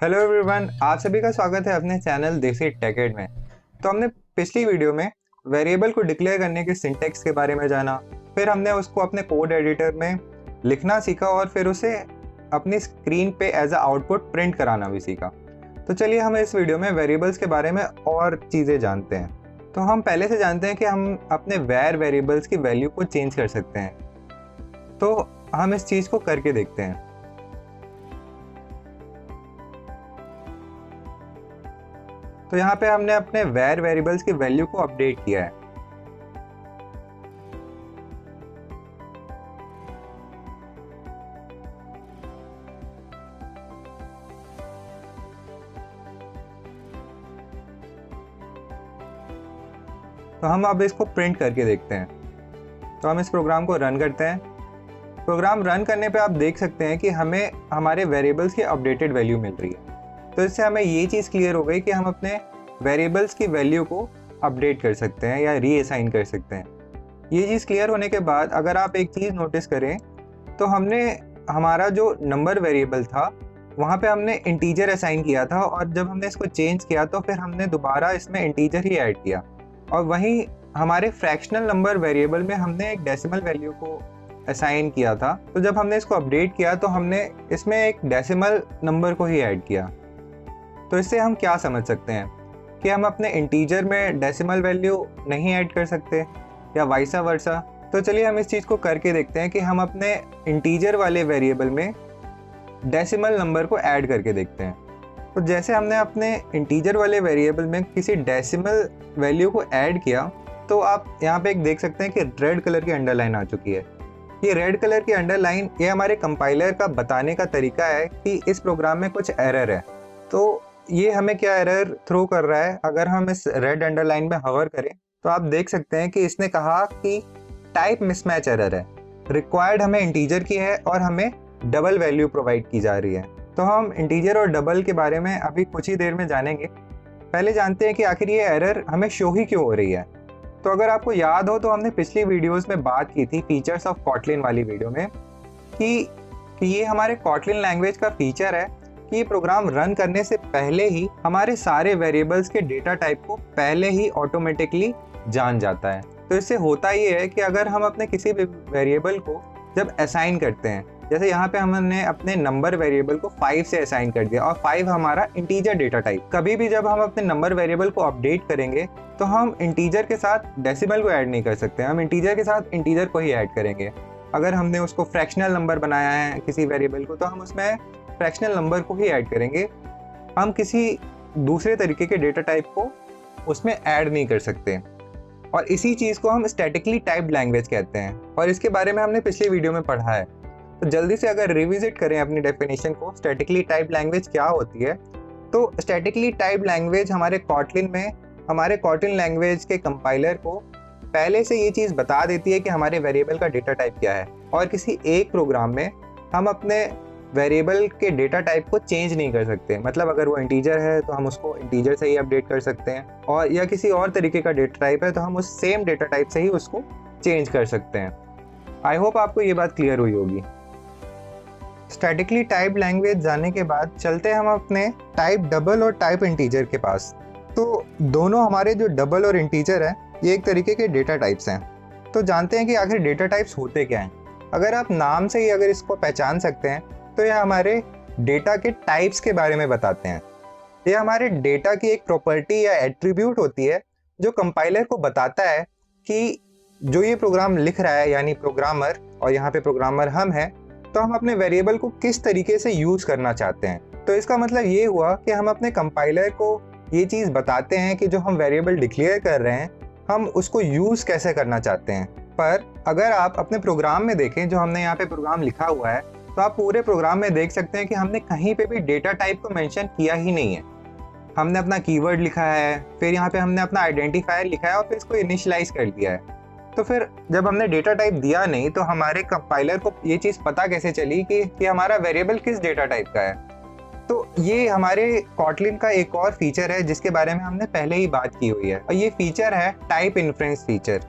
Hello everyone, आप सभी का स्वागत है अपने चैनल देसी टेकेड में। तो हमने पिछली वीडियो में वेरिएबल को डिक्लेयर करने के सिंटैक्स के बारे में जाना, फिर हमने उसको अपने कोड एडिटर में लिखना सीखा और फिर उसे अपनी स्क्रीन पे एज अ आउटपुट प्रिंट कराना भी सीखा। तो चलिए हम इस वीडियो में वेरिएबल्स के बारे में और चीज़ें जानते हैं। तो हम पहले से जानते हैं कि हम अपने वेरिएबल्स की वैल्यू को चेंज कर सकते हैं। तो हम इस चीज़ को करके देखते हैं। तो यहाँ पे हमने अपने वेरिएबल्स की वैल्यू को अपडेट किया है। तो हम अब इसको प्रिंट करके देखते हैं। तो हम इस प्रोग्राम को रन करते हैं। प्रोग्राम रन करने पे आप देख सकते हैं कि हमें हमारे वेरिएबल्स की अपडेटेड वैल्यू मिल रही है। तो इससे हमें ये चीज़ क्लियर हो गई कि हम अपने वेरिएबल्स की वैल्यू को अपडेट कर सकते हैं या रीअसाइन कर सकते हैं। ये चीज़ क्लियर होने के बाद अगर आप एक चीज़ नोटिस करें तो हमने हमारा जो नंबर वेरिएबल था वहाँ पे हमने इंटीजर असाइन किया था, और जब हमने इसको चेंज किया तो फिर हमने दोबारा इसमें इंटीजर ही ऐड किया। और वहीं हमारे फ्रैक्शनल नंबर वेरिएबल में हमने एक डेसिमल वैल्यू को असाइन किया था। तो जब हमने इसको अपडेट किया तो हमने इसमें एक डेसिमल नंबर को ही ऐड किया। तो इससे हम क्या समझ सकते हैं कि हम अपने इंटीजर में डेसिमल वैल्यू नहीं ऐड कर सकते या वाइसा वर्सा। तो चलिए हम इस चीज़ को करके देखते हैं कि हम अपने इंटीजर वाले वेरिएबल में डेसिमल नंबर को ऐड करके देखते हैं। तो जैसे हमने अपने इंटीजर वाले वेरिएबल में किसी डेसिमल वैल्यू को ऐड किया तो आप यहाँ पे एक देख सकते हैं कि रेड कलर की अंडरलाइन आ चुकी है। ये रेड कलर की अंडरलाइन ये हमारे कंपाइलर का बताने का तरीका है कि इस प्रोग्राम में कुछ एरर है। तो ये हमें क्या एरर थ्रो कर रहा है, अगर हम इस रेड अंडरलाइन में हवर करें तो आप देख सकते हैं कि इसने कहा कि टाइप मिसमैच एरर है। रिक्वायर्ड हमें इंटीजर की है और हमें डबल वैल्यू प्रोवाइड की जा रही है। तो हम इंटीजर और डबल के बारे में अभी कुछ ही देर में जानेंगे। पहले जानते हैं कि आखिर ये एरर हमें शो ही क्यों हो रही है। तो अगर आपको याद हो तो हमने पिछली वीडियोस में बात की थी फीचर्स ऑफ कॉटलिन वाली वीडियो में कि ये हमारे कॉटलिन लैंग्वेज का फीचर है कि ये प्रोग्राम रन करने से पहले ही हमारे सारे वेरिएबल्स के डेटा टाइप को पहले ही ऑटोमेटिकली जान जाता है। तो इससे होता ये है कि अगर हम अपने किसी भी वेरिएबल को जब असाइन करते हैं, जैसे यहाँ पे हमने अपने नंबर वेरिएबल को 5 से असाइन कर दिया और 5 हमारा इंटीजर डेटा टाइप, कभी भी जब हम अपने नंबर वेरिएबल को अपडेट करेंगे तो हम इंटीजर के साथ डेसिमल को ऐड नहीं कर सकते, हम इंटीजर के साथ इंटीजर को ही ऐड करेंगे। अगर हमने उसको फ्रैक्शनल नंबर बनाया है किसी वेरिएबल को तो हम उसमें फ्रैक्शनल नंबर को ही ऐड करेंगे, हम किसी दूसरे तरीके के डेटा टाइप को उसमें ऐड नहीं कर सकते। और इसी चीज़ को हम स्टैटिकली टाइप्ड लैंग्वेज कहते हैं, और इसके बारे में हमने पिछली वीडियो में पढ़ा है। तो जल्दी से अगर रिविजिट करें अपनी डेफिनेशन को, स्टैटिकली टाइप्ड लैंग्वेज क्या होती है। तो स्टैटिकली टाइप्ड लैंग्वेज हमारे कॉटलिन लैंग्वेज के कंपाइलर को पहले से ये चीज़ बता देती है कि हमारे वेरिएबल का डेटा टाइप क्या है, और किसी एक प्रोग्राम में हम अपने वेरिएबल के डेटा टाइप को चेंज नहीं कर सकते। मतलब अगर वो इंटीजर है तो हम उसको इंटीजर से ही अपडेट कर सकते हैं, और या किसी और तरीके का डेटा टाइप है तो हम उस सेम डेटा टाइप से ही उसको चेंज कर सकते हैं। आई होप आपको ये बात क्लियर हुई होगी। स्टैटिकली टाइप्ड लैंग्वेज जानने के बाद चलते हैं हम अपने टाइप डबल और टाइप इंटीजर के पास। तो दोनों हमारे जो डबल और इंटीजर है ये एक तरीके के डेटा टाइप्स हैं। तो जानते हैं कि आखिर डेटा टाइप्स होते क्या हैं। अगर आप नाम से ही अगर इसको पहचान सकते हैं तो ये हमारे डेटा के टाइप्स के बारे में बताते हैं। ये हमारे डेटा की एक प्रॉपर्टी या एट्रीब्यूट होती है जो कंपाइलर को बताता है कि जो ये प्रोग्राम लिख रहा है, यानी प्रोग्रामर, और यहाँ पे प्रोग्रामर हम हैं, तो हम अपने वेरिएबल को किस तरीके से यूज़ करना चाहते हैं। तो इसका मतलब ये हुआ कि हम अपने कंपाइलर को ये चीज़ बताते हैं कि जो हम वेरिएबल डिक्लेयर कर रहे हैं हम उसको यूज़ कैसे करना चाहते हैं। पर अगर आप अपने प्रोग्राम में देखें, जो हमने यहाँ पे प्रोग्राम लिखा हुआ है, तो आप पूरे प्रोग्राम में देख सकते हैं कि हमने कहीं पे भी डेटा टाइप को मेंशन किया ही नहीं है। हमने अपना कीवर्ड लिखा है, फिर यहाँ पे हमने अपना आइडेंटिफायर लिखा है और फिर इसको इनिशियलाइज कर दिया है। तो फिर जब हमने डेटा टाइप दिया नहीं तो हमारे कंपाइलर को ये चीज़ पता कैसे चली कि हमारा वेरिएबल किस डेटा टाइप का है। तो ये हमारे कॉटलिन का एक और फीचर है जिसके बारे में हमने पहले ही बात की हुई है, और ये फीचर है टाइप इन्फ्रेंस फीचर।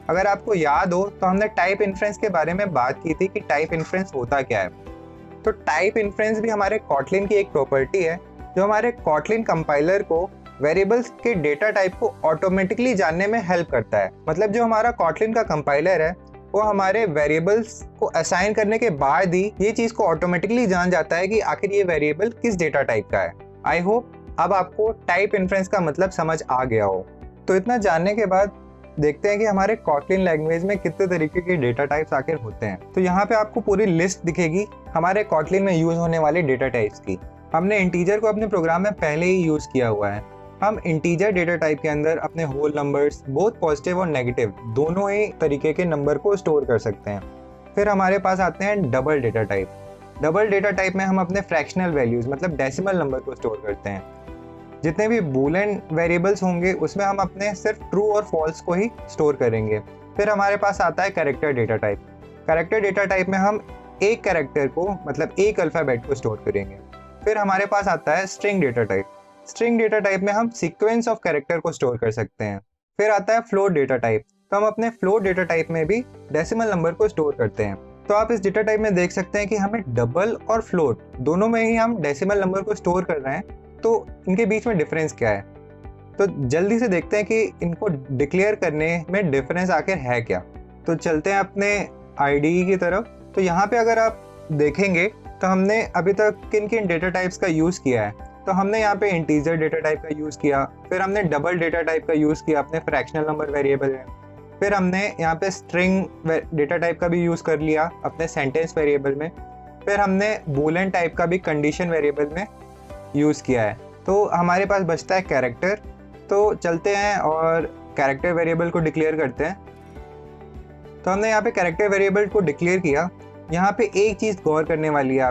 अगर आपको याद हो तो हमने टाइप इन्फ्रेंस के बारे में बात की थी कि टाइप इन्फ्रेंस होता क्या है। तो टाइप इन्फ्रेंस भी हमारे कॉटलिन की एक प्रॉपर्टी है जो हमारे Kotlin कंपाइलर को वेरिएबल्स के डेटा टाइप को ऑटोमेटिकली जानने में हेल्प करता है। मतलब जो हमारा Kotlin का कंपाइलर है वो हमारे वेरिएबल्स को असाइन करने के बाद ही ये चीज़ को ऑटोमेटिकली जान जाता है कि आखिर ये वेरिएबल किस डेटा टाइप का है। आई होप अब आपको टाइप इन्फ्रेंस का मतलब समझ आ गया हो। तो इतना जानने के बाद देखते हैं कि हमारे Kotlin लैंग्वेज में कितने तरीके के डेटा टाइप्स आखिर होते हैं। तो यहाँ पे आपको पूरी लिस्ट दिखेगी हमारे Kotlin में यूज होने वाले डेटा टाइप्स की। हमने इंटीजर को अपने प्रोग्राम में पहले ही यूज किया हुआ है। हम इंटीजर डेटा टाइप के अंदर अपने होल नंबर्स, बोथ पॉजिटिव और नेगेटिव, दोनों ही तरीके के नंबर को स्टोर कर सकते हैं। फिर हमारे पास आते हैं double data type. Double data type में हम अपने फ्रैक्शनल वैल्यूज मतलब डेसिमल नंबर को स्टोर करते हैं। जितने भी बूलियन वेरिएबल्स होंगे उसमें हम अपने सिर्फ ट्रू और फॉल्स को ही स्टोर करेंगे। फिर हमारे पास आता है character data type. Character data type में हम एक कैरेक्टर को मतलब एक अल्फ़ाबेट को स्टोर करेंगे। फिर हमारे पास आता है string data type. String data type में हम सीक्वेंस ऑफ कैरेक्टर को स्टोर कर सकते हैं। फिर आता है फ्लोट डेटा टाइप। तो हम अपने फ्लोट डेटा टाइप में भी डेसिमल नंबर को स्टोर करते हैं। तो आप इस डेटा टाइप में देख सकते हैं कि हमें डबल और फ्लोट दोनों में ही हम डेसिमल नंबर को स्टोर कर रहे हैं। तो इनके बीच में डिफरेंस क्या है? तो जल्दी से देखते हैं कि इनको डिक्लेयर करने में डिफरेंस आखिर है क्या। तो चलते हैं अपने IDE की तरफ। तो यहाँ पे अगर आप देखेंगे तो हमने अभी तक किन किन डेटा टाइप्स का यूज़ किया है। तो हमने यहाँ पे इंटीजर डेटा टाइप का यूज़ किया, फिर हमने डबल डेटा टाइप का यूज़ किया अपने फ्रैक्शनल नंबर वेरिएबल में, फिर हमने यहाँ पे स्ट्रिंग डेटा टाइप का भी यूज़ कर लिया अपने सेंटेंस वेरिएबल में, फिर हमने बूलियन टाइप का भी कंडीशन वेरिएबल में यूज़ किया है। तो हमारे पास बचता है कैरेक्टर। तो चलते हैं और कैरेक्टर वेरिएबल को डिक्लेयर करते हैं। तो हमने यहाँ पे कैरेक्टर वेरिएबल को डिक्लेयर किया। यहाँ पे एक चीज़ गौर करने वाली है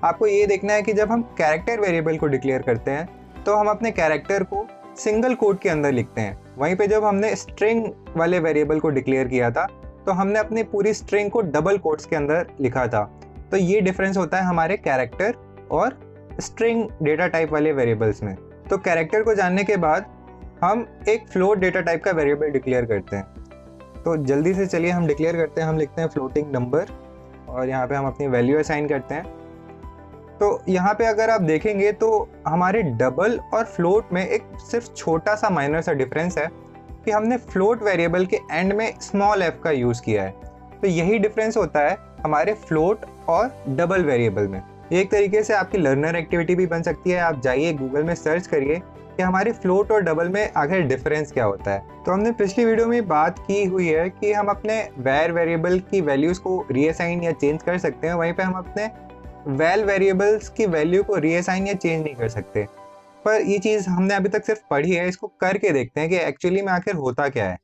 आपको ये देखना है कि जब हम कैरेक्टर वेरिएबल को डिक्लेयर करते हैं तो हम अपने कैरेक्टर को सिंगल कोट के अंदर लिखते हैं। वहीं पे जब हमने स्ट्रिंग वाले वेरिएबल को डिक्लेयर किया था तो हमने अपनी पूरी स्ट्रिंग को डबल कोट्स के अंदर लिखा था। तो ये डिफरेंस होता है हमारे कैरेक्टर और स्ट्रिंग डेटा टाइप वाले वेरिएबल्स में। तो कैरेक्टर को जानने के बाद हम एक फ्लोट डेटा टाइप का वेरिएबल डिक्लेयर करते हैं। तो जल्दी से चलिए हम डिक्लेयर करते हैं। हम लिखते हैं फ्लोटिंग नंबर और यहाँ पे हम अपनी वैल्यू असाइन करते हैं। तो यहाँ पे अगर आप देखेंगे तो हमारे डबल और फ्लोट में एक सिर्फ छोटा सा माइनर सा डिफरेंस है कि हमने फ्लोट वेरिएबल के एंड में स्मॉल f का यूज़ किया है। तो यही डिफरेंस होता है हमारे फ्लोट और डबल वेरिएबल में। ये एक तरीके से आपकी लर्नर एक्टिविटी भी बन सकती है। आप जाइए गूगल में सर्च करिए कि हमारे फ्लोट और डबल में आखिर डिफरेंस क्या होता है। तो हमने पिछली वीडियो में बात की हुई है कि हम अपने वैर वेरिएबल की वैल्यूज़ को रीअसाइन या चेंज कर सकते हैं। वहीं पे हम अपने वैल वेरिएबल्स की वैल्यू को रीअसाइन या चेंज नहीं कर सकते। पर ये चीज़ हमने अभी तक सिर्फ पढ़ी है, इसको करके देखते हैं कि एक्चुअली में आखिर होता क्या है।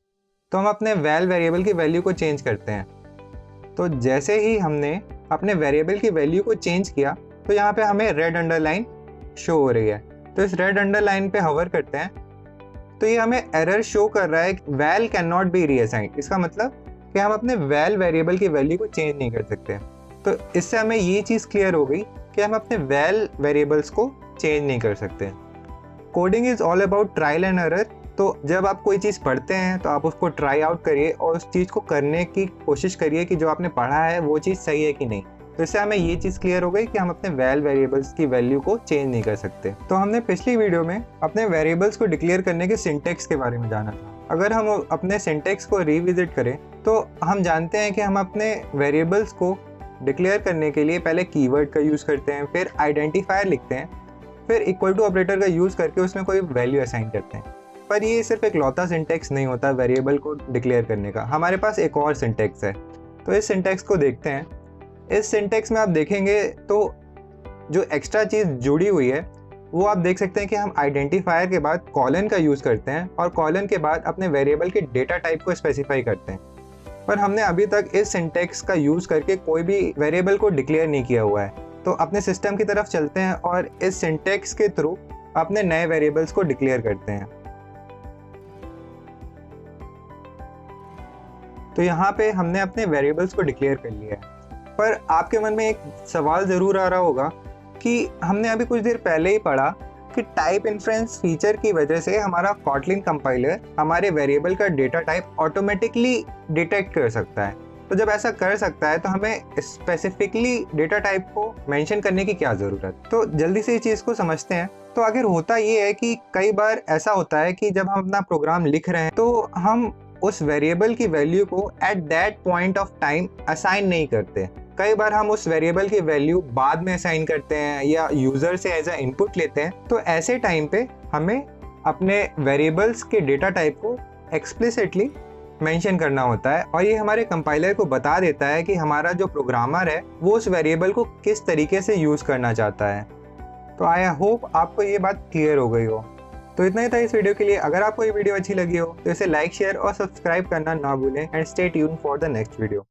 तो हम अपने वैल वेरिएबल की वैल्यू को चेंज करते हैं। तो जैसे ही हमने अपने वेरिएबल की वैल्यू को चेंज किया तो यहाँ पे हमें रेड अंडरलाइन शो हो रही है। तो इस रेड अंडरलाइन पे हवर करते हैं तो ये हमें एरर शो कर रहा है वैल कैन नॉट बी रीअसाइंड। इसका मतलब कि हम अपने वैल वेरिएबल की वैल्यू को चेंज नहीं कर सकते। तो इससे हमें ये चीज़ क्लियर हो गई कि हम अपने वैल वेरिएबल्स को चेंज नहीं कर सकते। Coding is all about trial and error. तो जब आप कोई चीज़ पढ़ते हैं तो आप उसको ट्राई आउट करिए और उस चीज़ को करने की कोशिश करिए कि जो आपने पढ़ा है वो चीज़ सही है कि नहीं। तो इससे हमें ये चीज़ क्लियर हो गई कि हम अपने वैल वेरिएबल्स की वैल्यू को चेंज नहीं कर सकते। तो हमने पिछली वीडियो में अपने वेरिएबल्स को डिक्लेयर करने के सिंटेक्स के बारे में जाना था। अगर हम अपने सिंटेक्स को रिविजिट करें तो हम जानते हैं कि हम अपने वेरिएबल्स को डिक्लेयर करने के लिए पहले कीवर्ड का यूज़ करते हैं, फिर आइडेंटिफायर लिखते हैं, फिर इक्वल टू ऑपरेटर का यूज़ करके उसमें कोई वैल्यू असाइन करते हैं। पर ये सिर्फ एक लौता सिंटेक्स नहीं होता वेरिएबल को डिक्लेयर करने का। हमारे पास एक और सिंटेक्स है। तो इस सिंटेक्स को देखते हैं। इस सिंटेक्स में आप देखेंगे तो जो एक्स्ट्रा चीज़ जुड़ी हुई है वो आप देख सकते हैं कि हम आइडेंटिफायर के बाद कॉलन का यूज़ करते हैं और कॉलन के बाद अपने वेरिएबल के डेटा टाइप को स्पेसिफाई करते हैं। पर हमने अभी तक इस सिंटेक्स का यूज़ करके कोई भी वेरिएबल को डिक्लेयर नहीं किया हुआ है। तो अपने सिस्टम की तरफ चलते हैं और इस सिंटेक्स के थ्रू अपने नए वेरिएबल्स को डिक्लेयर करते हैं। तो यहाँ पे हमने अपने वेरिएबल्स को डिक्लेयर कर लिया है। पर आपके मन में एक सवाल ज़रूर आ रहा होगा कि हमने अभी कुछ देर पहले ही पढ़ा कि टाइप इन्फ्रेंस फीचर की वजह से हमारा कॉटलिन कंपाइलर हमारे वेरिएबल का डेटा टाइप ऑटोमेटिकली डिटेक्ट कर सकता है। तो जब ऐसा कर सकता है तो हमें स्पेसिफिकली डेटा टाइप को मेंशन करने की क्या ज़रूरत। तो जल्दी से इस चीज़ को समझते हैं। तो आखिर होता ये है कि कई बार ऐसा होता है कि जब हम अपना प्रोग्राम लिख रहे हैं तो हम उस वेरिएबल की वैल्यू को at that point of time assign नहीं करते। कई बार हम उस वेरिएबल की वैल्यू बाद में असाइन करते हैं या यूज़र से एज अ इनपुट लेते हैं। तो ऐसे टाइम पे हमें अपने वेरिएबल्स के डेटा टाइप को एक्सप्लिसिटली मेंशन करना होता है और ये हमारे कंपाइलर को बता देता है कि हमारा जो प्रोग्रामर है वो उस वेरिएबल को किस तरीके से यूज़ करना चाहता है। तो आई होप आपको ये बात क्लियर हो गई हो। तो इतना ही था इस वीडियो के लिए। अगर आपको ये वीडियो अच्छी लगी हो तो इसे लाइक, शेयर और सब्सक्राइब करना ना भूलें and stay tune for the next video.